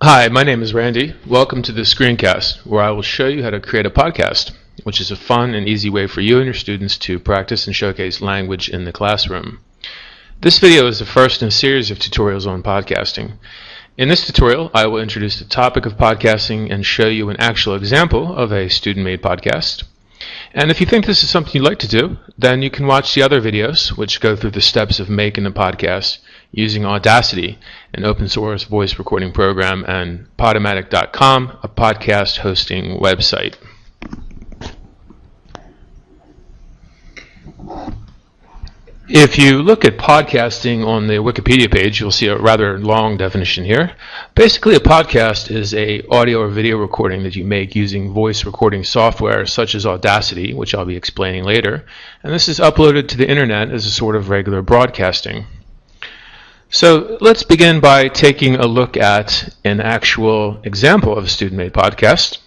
Hi, my name is Randy. Welcome to this screencast where I will show you how to create a podcast, which is a fun and easy way for you and your students to practice and showcase language in the classroom. This video is the first in a series of tutorials on podcasting. In this tutorial, I will introduce the topic of podcasting and show you an actual example of a student-made podcast. And if you think this is something you'd like to do, then you can watch the other videos which go through the steps of making a podcast using Audacity, an open source voice recording program, and Podomatic.com, a podcast hosting website. If you look at podcasting on the Wikipedia page, you'll see a rather long definition here. Basically, a podcast is an audio or video recording that you make using voice recording software such as Audacity, which I'll be explaining later, and this is uploaded to the internet as a sort of regular broadcasting. So let's begin by taking a look at an actual example of a student-made podcast.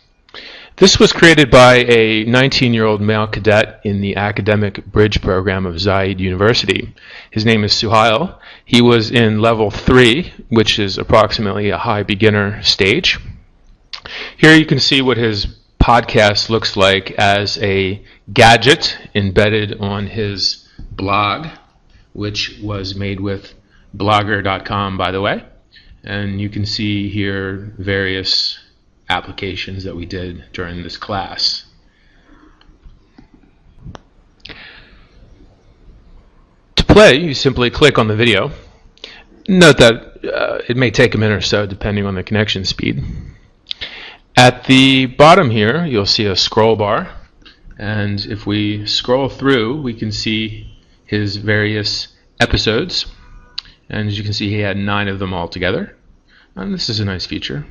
This was created by a 19-year-old male cadet in the academic bridge program of Zayed University. His name is Suhail. He was in level 3, which is approximately a high beginner stage. Here you can see what his podcast looks like as a gadget embedded on his blog, which was made with Blogger.com, by the way. And you can see here various applications that we did during this class. To play, you simply click on the video. Note that it may take a minute or so depending on the connection speed. At the bottom here, you'll see a scroll bar, and if we scroll through, we can see his various episodes. And as you can see, he had 9 of them all together. And this is a nice feature.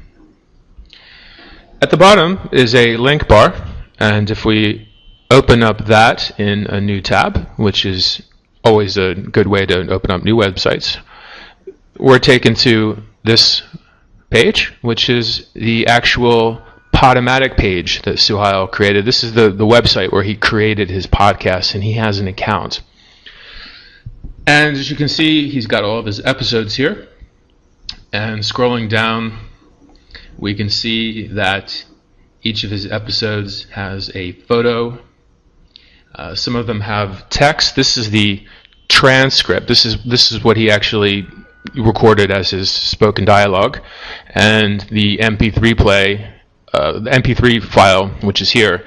At the bottom is a link bar, and if we open up that in a new tab, which is always a good way to open up new websites, we're taken to this page, which is the actual Podomatic page that Suhail created. This is the website where he created his podcast, and he has an account. And as you can see, he's got all of his episodes here. And scrolling down, we can see that each of his episodes has a photo. Some of them have text. This is the transcript. This is what he actually recorded as his spoken dialogue. And the MP3 file, which is here,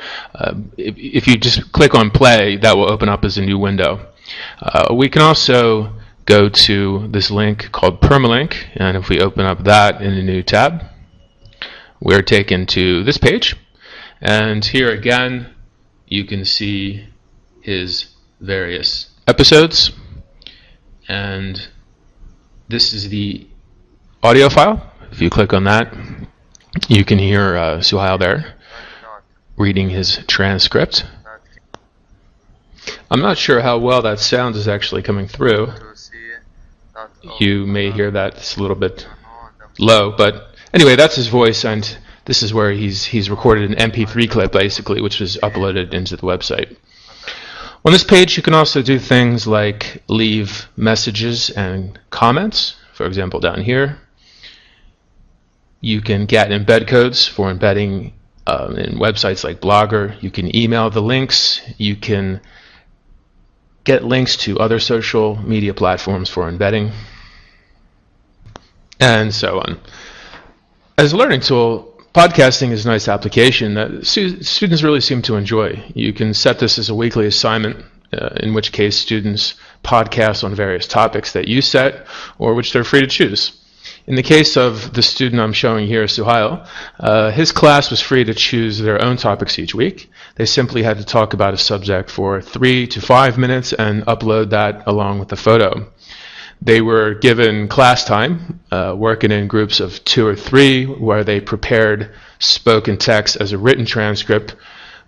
if you just click on play, that will open up as a new window. We can also go to this link called Permalink, and if we open up that in a new tab, we're taken to this page. And here again, you can see his various episodes. And this is the audio file. If you click on that, you can hear Suhail there reading his transcript. I'm not sure how well that sound is actually coming through. You may hear that it's a little bit low, but anyway, that's his voice, and this is where he's recorded an MP3 clip, basically, which was uploaded into the website. On this page, you can also do things like leave messages and comments. For example, down here, you can get embed codes for embedding in websites like Blogger. You can email the links. You can get links to other social media platforms for embedding, and so on. As a learning tool, podcasting is a nice application that students really seem to enjoy. You can set this as a weekly assignment, in which case students podcast on various topics that you set or which they're free to choose. In the case of the student I'm showing here, Suhail, his class was free to choose their own topics each week. They simply had to talk about a subject for 3 to 5 minutes and upload that along with the photo. They were given class time, working in groups of 2 or 3, where they prepared spoken text as a written transcript,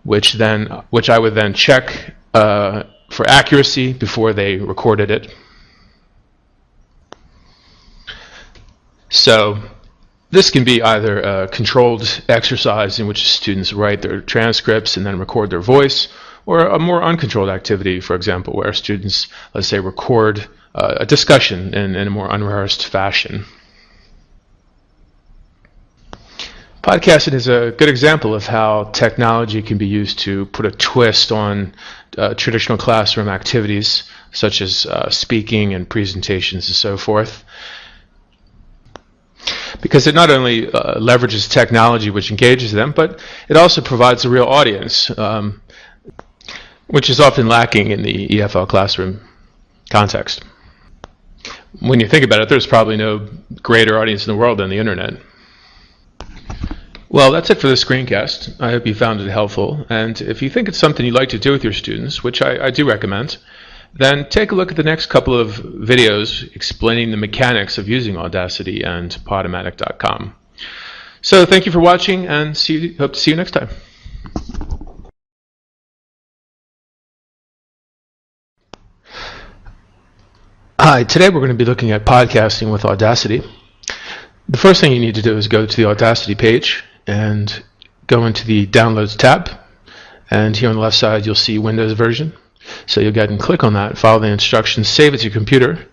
which I would then check for accuracy before they recorded it. So this can be either a controlled exercise in which students write their transcripts and then record their voice, or a more uncontrolled activity, for example, where students, let's say, record a discussion in a more unrehearsed fashion. Podcasting is a good example of how technology can be used to put a twist on traditional classroom activities, such as speaking and presentations and so forth. Because it not only leverages technology which engages them, but it also provides a real audience, which is often lacking in the EFL classroom context. When you think about it, there's probably no greater audience in the world than the internet. Well, that's it for this screencast. I hope you found it helpful, and if you think it's something you'd like to do with your students, which I do recommend, then take a look at the next couple of videos explaining the mechanics of using Audacity and Podomatic.com. So thank you for watching, and hope to see you next time. Hi, today we're going to be looking at podcasting with Audacity. The first thing you need to do is go to the Audacity page and go into the Downloads tab, and here on the left side you'll see Windows version. So you'll go ahead and click on that, follow the instructions, save it to your computer.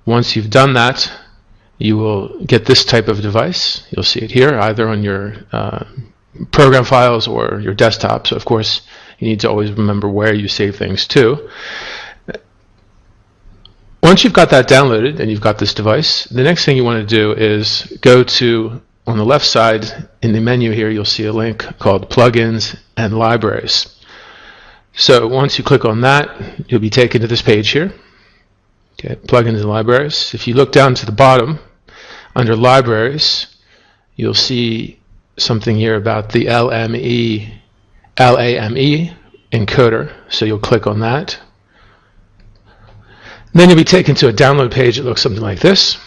Once you've done that, you will get this type of device. You'll see it here, either on your program files or your desktop. So of course you need to always remember where you save things to. Once you've got that downloaded and you've got this device, the next thing you want to do is go to, on the left side in the menu here, you'll see a link called Plugins and Libraries. So once you click on that, you'll be taken to this page here. Okay, Plugins and Libraries. If you look down to the bottom, under Libraries, you'll see something here about the LAME encoder. So you'll click on that. Then you'll be taken to a download page that looks something like this.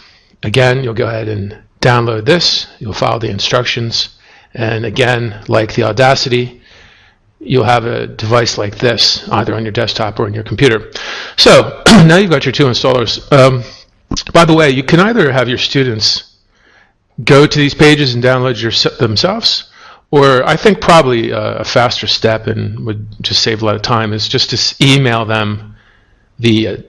Again, you'll go ahead and download this. You'll follow the instructions. And again, like the Audacity, you'll have a device like this, either on your desktop or on your computer. So now you've got your two installers. By the way, you can either have your students go to these pages and download themselves, or I think probably a faster step and would just save a lot of time is just to email them the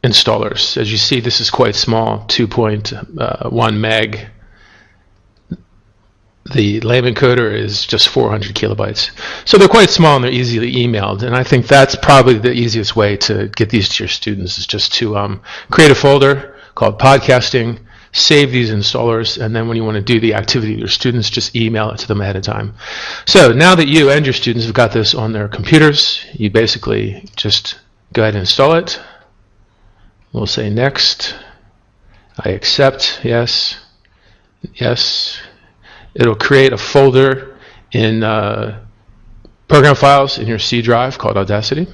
installers. As you see, this is quite small, 2.1 meg. The LAME encoder is just 400 kilobytes. So they're quite small and they're easily emailed. And I think that's probably the easiest way to get these to your students, is just to create a folder called Podcasting, save these installers, and then when you want to do the activity with your students, just email it to them ahead of time. So now that you and your students have got this on their computers, you basically just go ahead and install it. We'll say next. I accept. Yes. Yes. It'll create a folder in program files in your C drive called Audacity.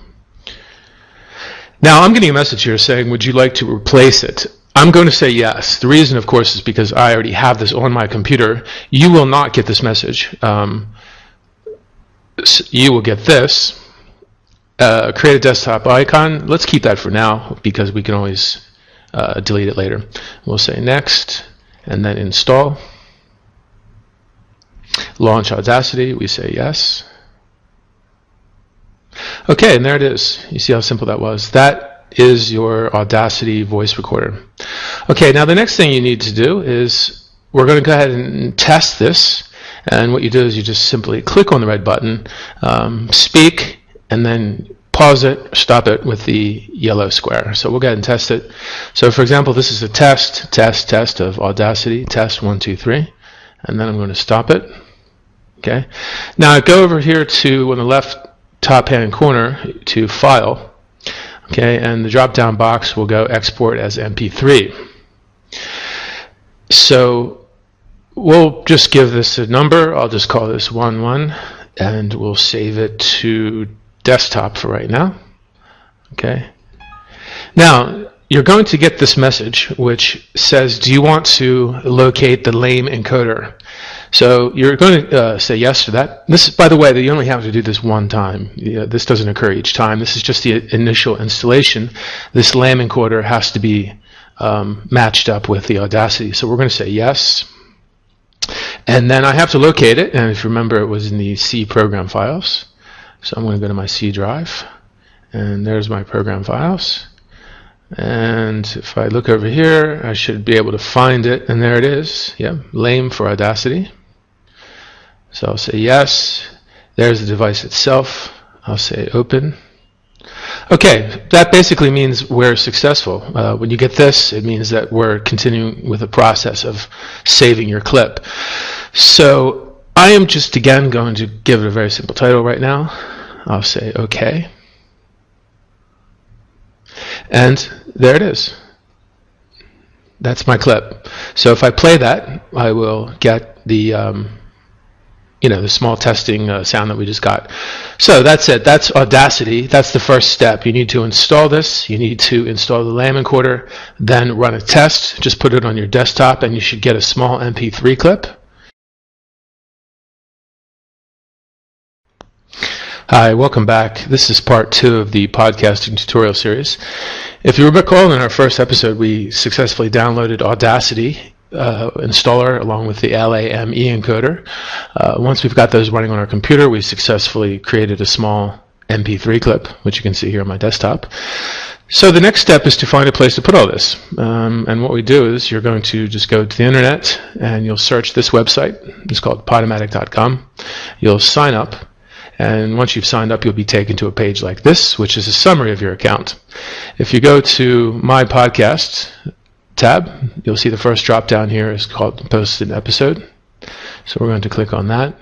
Now I'm getting a message here saying, would you like to replace it? I'm going to say yes. The reason, of course, is because I already have this on my computer. You will not get this message. You will get this. Create a desktop icon. Let's keep that for now because we can always delete it later. We'll say next and then install. Launch Audacity. We say yes. Okay, and there it is. You see how simple that was. That is your Audacity voice recorder. Okay, now the next thing you need to do is we're going to go ahead and test this. And what you do is you just simply click on the red button, speak, and then pause it, stop it with the yellow square. So we'll go ahead and test it. So for example, this is a test of Audacity, test 1, 2, 3, and then I'm going to stop it. Okay. Now go over here to, on the left top hand corner, to File. Okay, and the drop down box will go Export as MP3. So we'll just give this a number. I'll just call this 11, and we'll save it to desktop for right now. Okay. Now you're going to get this message which says, do you want to locate the LAME encoder? So you're going to say yes to that. This, by the way, you only have to do this one time. This doesn't occur each time. This is just the initial installation. This LAME encoder has to be matched up with the Audacity. So we're going to say yes. And then I have to locate it. And if you remember, it was in the C program files. So I'm going to go to my C drive. And there's my program files. And if I look over here, I should be able to find it. And there it is. Yeah, LAME for Audacity. So I'll say yes. There's the device itself. I'll say open. Okay, that basically means we're successful. When you get this, it means that we're continuing with the process of saving your clip. So I am just again going to give it a very simple title right now. I'll say OK. And there it is. That's my clip. So if I play that, I will get the the small testing sound that we just got. So that's it. That's Audacity. That's the first step. You need to install this. You need to install the lamb encoder, then run a test. Just put it on your desktop, and you should get a small MP3 clip. Hi, welcome back. This is part 2 of the podcasting tutorial series. If you recall, in our first episode, we successfully downloaded Audacity installer along with the LAME encoder. Once we've got those running on our computer, we successfully created a small MP3 clip, which you can see here on my desktop. So the next step is to find a place to put all this. And what we do is you're going to just go to the internet and you'll search this website. It's called podomatic.com. You'll sign up. And once you've signed up, you'll be taken to a page like this, which is a summary of your account. If you go to My Podcast tab, you'll see the first drop down here is called Posted Episode. So we're going to click on that.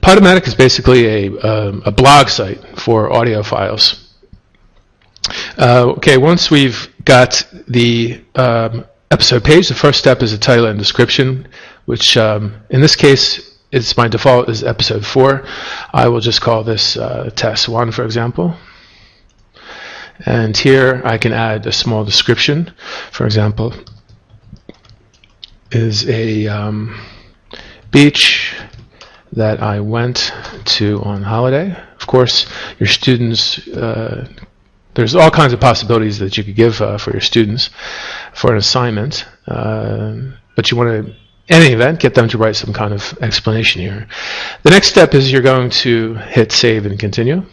Podomatic is basically a blog site for audio files. Okay, once we've got the episode page, the first step is a title and description, which in this case, it's my default is episode 4. I will just call this test 1, for example. And here I can add a small description. For example, is a beach that I went to on holiday. Of course, your students, there's all kinds of possibilities that you could give for your students for an assignment, but you want to, in any event, get them to write some kind of explanation here. The next step is you're going to hit save and continue.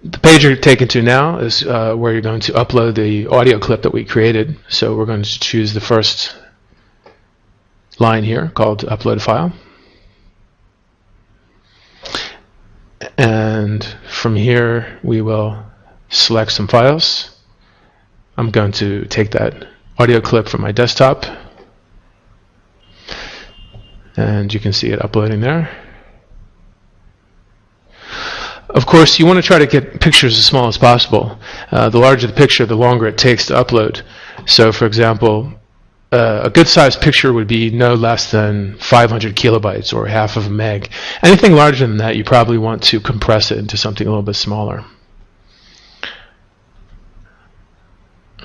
The page you're taken to now is where you're going to upload the audio clip that we created. So we're going to choose the first line here called Upload File. And from here we will select some files. I'm going to take that audio clip from my desktop, and you can see it uploading there. Of course, you want to try to get pictures as small as possible. The larger the picture, the longer it takes to upload. So, for example, a good-sized picture would be no less than 500 kilobytes or half of a meg. Anything larger than that, you probably want to compress it into something a little bit smaller.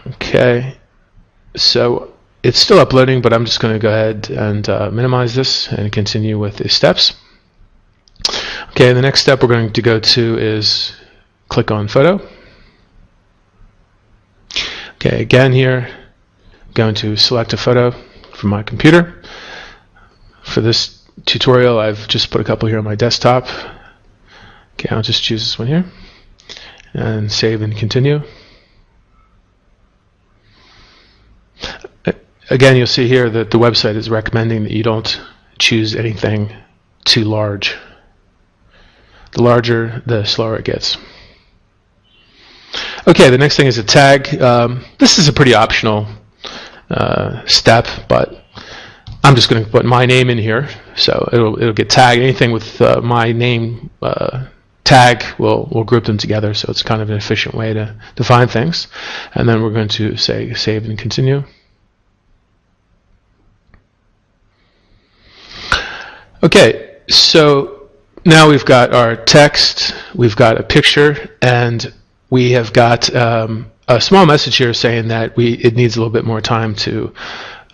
Okay, so it's still uploading, but I'm just going to go ahead and minimize this and continue with the steps. Okay, the next step we're going to go to is click on Photo. Okay, again here, I'm going to select a photo from my computer. For this tutorial, I've just put a couple here on my desktop. Okay, I'll just choose this one here and save and continue. Again, you'll see here that the website is recommending that you don't choose anything too large. The larger, the slower it gets. Okay, the next thing is a tag. This is a pretty optional step, but I'm just going to put my name in here, so it'll get tagged. Anything with my name tag, we'll group them together, so it's kind of an efficient way to define things. And then we're going to say save and continue. Okay, so now we've got our text, we've got a picture, and we have got a small message here saying that it needs a little bit more time to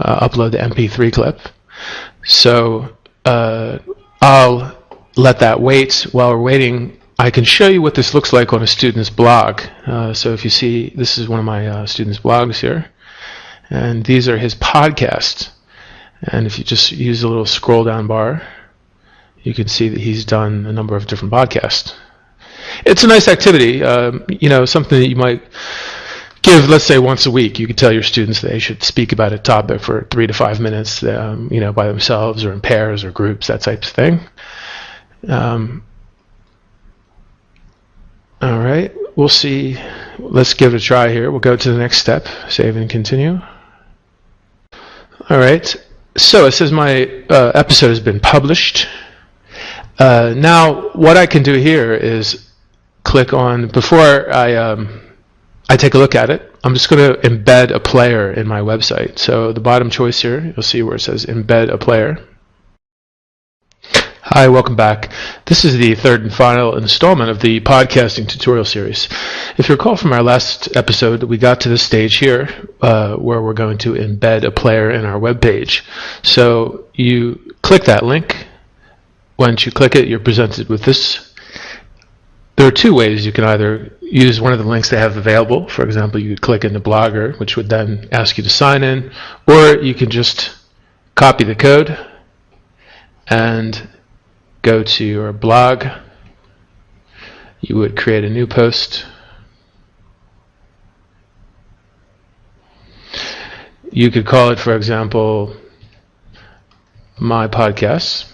upload the MP3 clip. So I'll let that wait. While we're waiting, I can show you what this looks like on a student's blog. So if you see, this is one of my students' blogs here, and these are his podcasts. And if you just use a little scroll down bar, you can see that he's done a number of different podcasts. it's a nice activity, something that you might give, let's say, once a week. You could tell your students they should speak about a topic for 3 to 5 minutes, by themselves or in pairs or groups, that type of thing. All right, we'll see. Let's give it a try here. We'll go to the next step, save and continue. All right, so it says my episode has been published. Now, what I can do here is click on, before I take a look at it, I'm just going to embed a player in my website. So the bottom choice here, you'll see where it says embed a player. Hi, welcome back. This is the third and final installment of the podcasting tutorial series. If you recall from our last episode, we got to this stage here where we're going to embed a player in our web page. So you click that link. Once you click it, you're presented with this. There are two ways. You can either use one of the links they have available. For example, you could click into Blogger, which would then ask you to sign in, or you can just copy the code and go to your blog. You would create a new post. You could call it, for example, My Podcasts.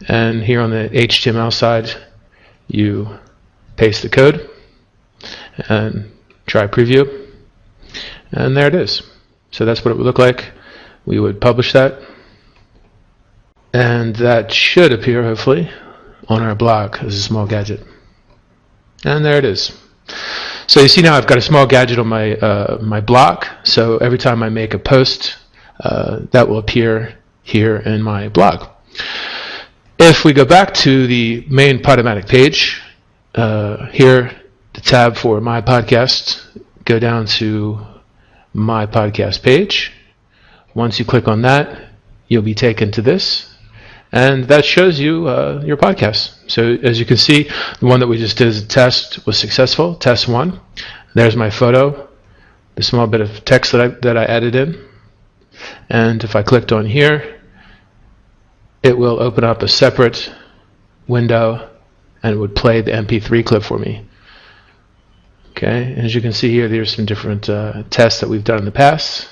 And here on the HTML side, you paste the code and try preview. And there it is. So that's what it would look like. We would publish that. And that should appear, hopefully, on our blog as a small gadget. And there it is. So you see now I've got a small gadget on my blog. So every time I make a post, that will appear here in my blog. If we go back to the main Podomatic page, here, the tab for My Podcast, go down to My Podcast page. Once you click on that, you'll be taken to this, and that shows you your podcast. So as you can see, the one that we just did as a test was successful, test 1. There's my photo, the small bit of text that I added in, and if I clicked on here, it will open up a separate window and it would play the MP3 clip for me. Okay, and as you can see here, there's some different tests that we've done in the past.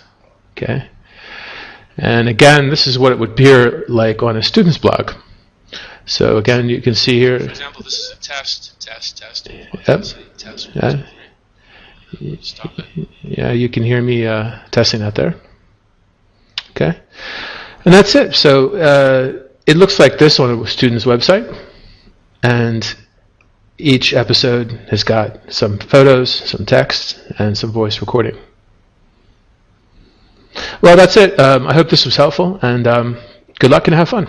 Okay, and again, this is what it would appear like on a student's blog. So again, you can see here. For example, this is a test. Yep. Test. Yeah. Yeah, you can hear me testing that there. Okay. And that's it. So it looks like this on a student's website, and each episode has got some photos, some text, and some voice recording. Well, that's it. I hope this was helpful, and good luck and have fun.